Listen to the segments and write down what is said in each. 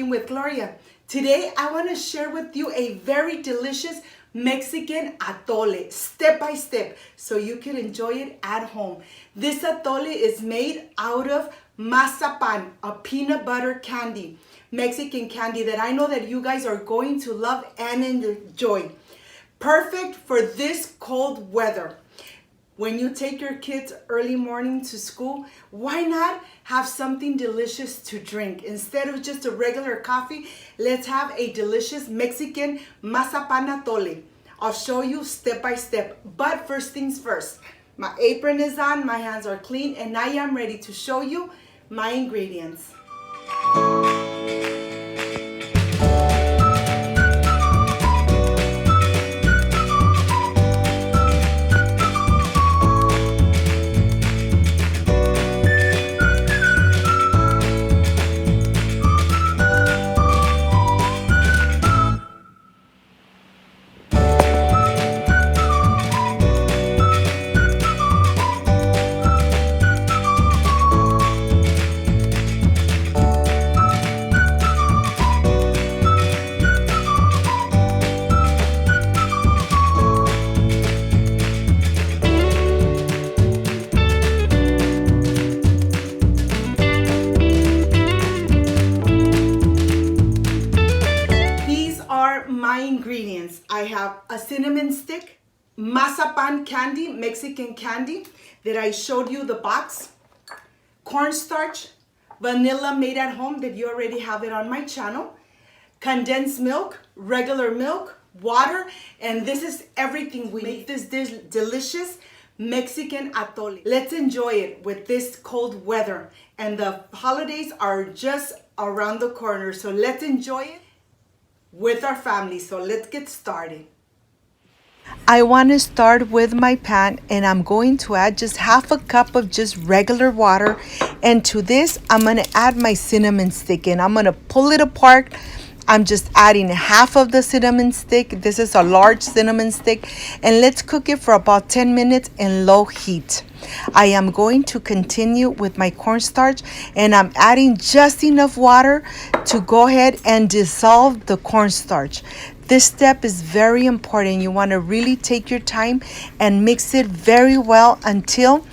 Cooking with Gloria. Today I want to share with you a very delicious Mexican atole, step by step, so you can enjoy it at home. This atole is made out of mazapan, a peanut butter candy, Mexican candy that I know that you guys are going to love and enjoy. Perfect for this cold weather. When you take your kids early morning to school, why not have something delicious to drink? Instead of just a regular coffee, let's have a delicious Mexican Mazapan Atole. I'll show you step by step. But first things first, my apron is on, my hands are clean, and I am ready to show you my ingredients. My ingredients: I have a cinnamon stick, mazapan candy, Mexican candy that I showed you the box, cornstarch, vanilla made at home that you already have it on my channel, condensed milk, regular milk, water, and this is everything we make this delicious Mexican atole. Let's enjoy it with this cold weather, and the holidays are just around the corner, so let's enjoy it with our family. So let's get started. I want to start with my pan, and I'm going to add just half a cup of just regular water, and to this I'm going to add my cinnamon stick, and I'm going to pull it apart. I'm just adding half of the cinnamon stick. This is a large cinnamon stick, and let's cook it for about 10 minutes in low heat. I am going to continue with my cornstarch, and I'm adding just enough water to go ahead and dissolve the cornstarch. This step is very important. You want to really take your time and mix it very well until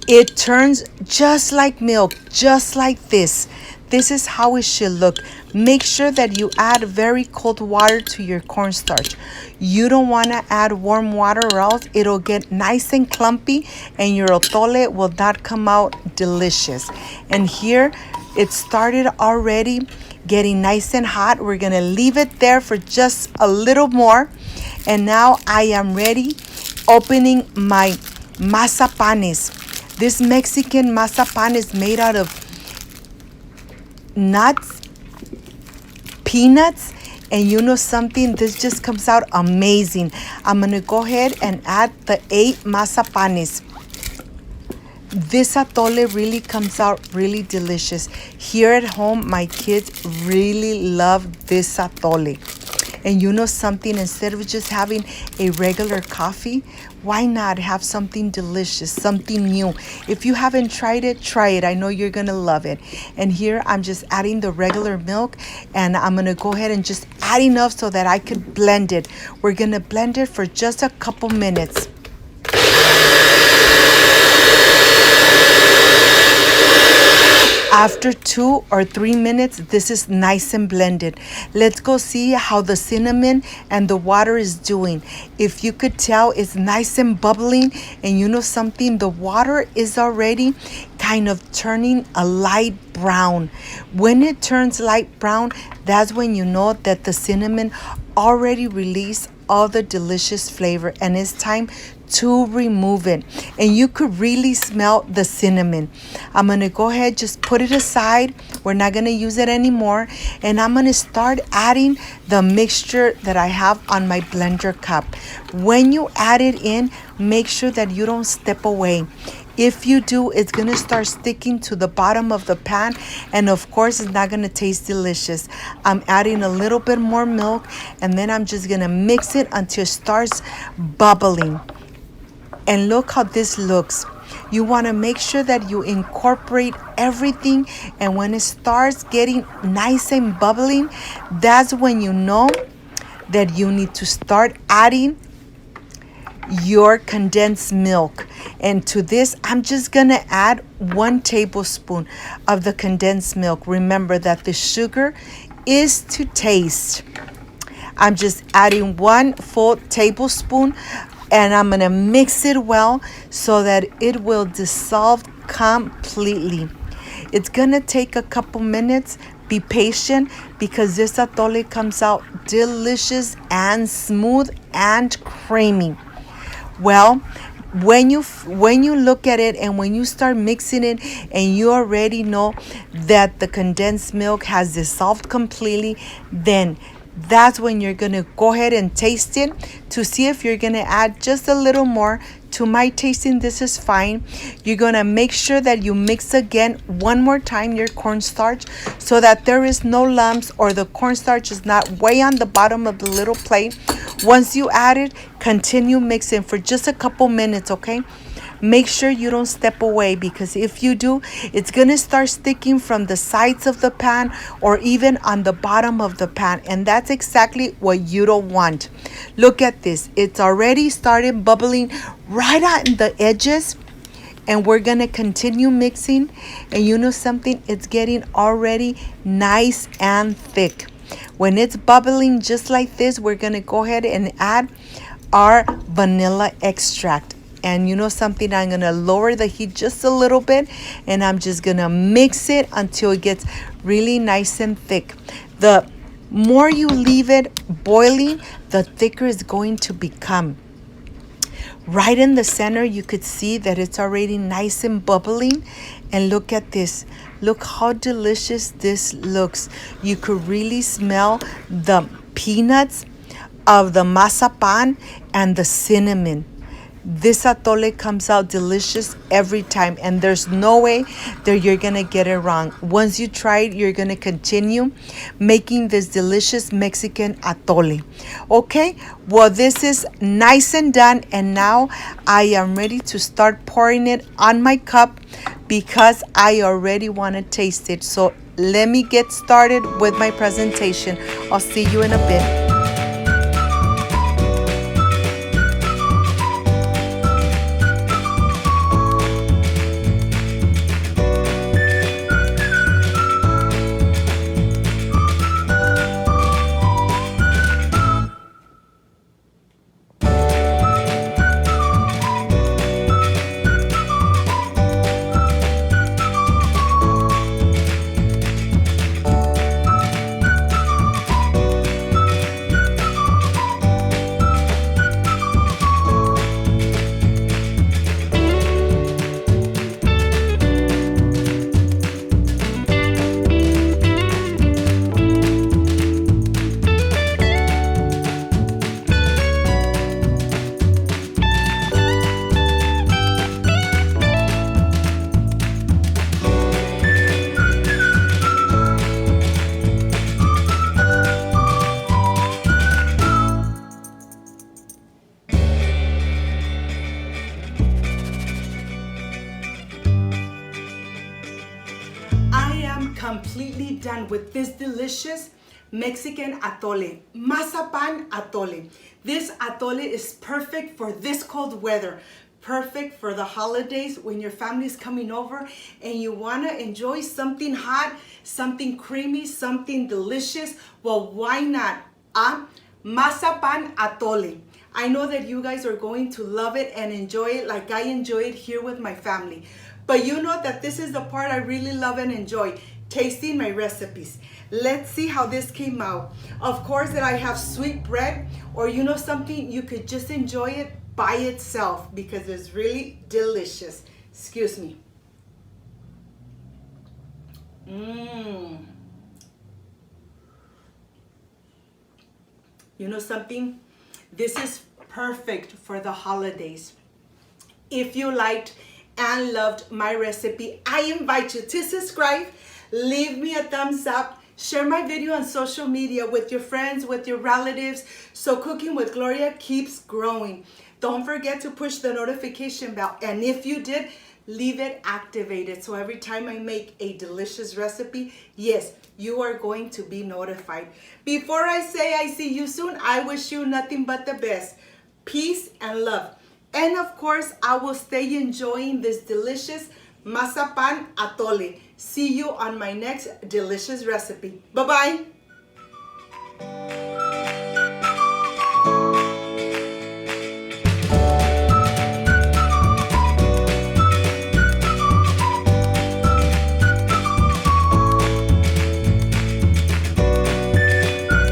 it turns just like milk, just like this. This is how it should look. Make sure that you add very cold water to your cornstarch. You don't want to add warm water, or else it'll get nice and clumpy and your atole will not come out delicious. And here it started already getting nice and hot. We're going to leave it there for just a little more. And now I am ready opening my mazapanes. This Mexican mazapan is made out of nuts, peanuts, and you know something, this just comes out amazing. I'm gonna go ahead and add the 8 mazapanes. This atole really comes out really delicious. Here at home, my kids really love this atole. And you know something, instead of just having a regular coffee, why not have something delicious, something new? If you haven't tried it, try it. I know you're gonna love it. And here I'm just adding the regular milk, and I'm gonna go ahead and just add enough so that I could blend it. We're gonna blend it for just a couple minutes. After 2 or 3 minutes, this is nice and blended. Let's go see how the cinnamon and the water is doing. If you could tell, it's nice and bubbling, and you know something, the water is already kind of turning a light brown. When it turns light brown, that's when you know that the cinnamon already released all the delicious flavor, and it's time to remove it. And you could really smell the cinnamon. I'm gonna go ahead, just put it aside. We're not gonna use it anymore, and I'm gonna start adding the mixture that I have on my blender cup. When you add it in, make sure that you don't step away. If you do, it's gonna start sticking to the bottom of the pan, and of course it's not gonna taste delicious. I'm adding a little bit more milk, and then I'm just gonna mix it until it starts bubbling. And look how this looks. You want to make sure that you incorporate everything, and when it starts getting nice and bubbling, that's when you know that you need to start adding your condensed milk. And to this, I'm just gonna add 1 tablespoon of the condensed milk. Remember that the sugar is to taste. I'm just adding 1 full tablespoon, and I'm gonna mix it well so that it will dissolve completely. It's gonna take a couple minutes. Be patient, because this atole comes out delicious and smooth and creamy. Well, when you look at it and when you start mixing it and you already know that the condensed milk has dissolved completely, then that's when you're gonna go ahead and taste it to see if you're gonna add just a little more. To my tasting, this is fine. You're gonna make sure that you mix again 1 more time your cornstarch so that there is no lumps or the cornstarch is not way on the bottom of the little plate. Once you add it, continue mixing for just a couple minutes, okay? Make sure you don't step away, because if you do, it's gonna start sticking from the sides of the pan or even on the bottom of the pan, and that's exactly what you don't want. Look at this. It's already started bubbling right on the edges, and we're gonna continue mixing. And you know something? It's getting already nice and thick. When it's bubbling just like this, we're gonna go ahead and add our vanilla extract. And you know something, I'm gonna lower the heat just a little bit, and I'm just gonna mix it until it gets really nice and thick. The more you leave it boiling, the thicker it's going to become. Right in the center, you could see that it's already nice and bubbling. And look at this. Look how delicious this looks. You could really smell the peanuts of the mazapan and the cinnamon. This atole comes out delicious every time, and there's no way that you're gonna get it wrong. Once you try it, you're gonna continue making this delicious Mexican atole. Okay, well, this is nice and done, and now I am ready to start pouring it on my cup because I already want to taste it. So let me get started with my presentation. I'll see you in a bit. Completely done with this delicious Mexican atole, mazapan atole. This atole is perfect for this cold weather, perfect for the holidays when your family's coming over and you want to enjoy something hot, something creamy, something delicious. Well, why not a mazapan atole? I know that you guys are going to love it and enjoy it like I enjoy it here with my family. But you know that this is the part I really love and enjoy, tasting my recipes. Let's see how this came out. Of course that I have sweet bread, or you know something, you could just enjoy it by itself because it's really delicious. Excuse me. You know something? This is perfect for the holidays. If you liked and loved my recipe, I invite you to subscribe, leave me a thumbs up, share my video on social media with your friends, with your relatives, so Cooking with Gloria keeps growing. Don't forget to push the notification bell, and if you did, leave it activated. So every time I make a delicious recipe, yes, you are going to be notified. Before I say I see you soon, I wish you nothing but the best. Peace and love. And of course, I will stay enjoying this delicious Mazapan Atole. See you on my next delicious recipe. Bye-bye.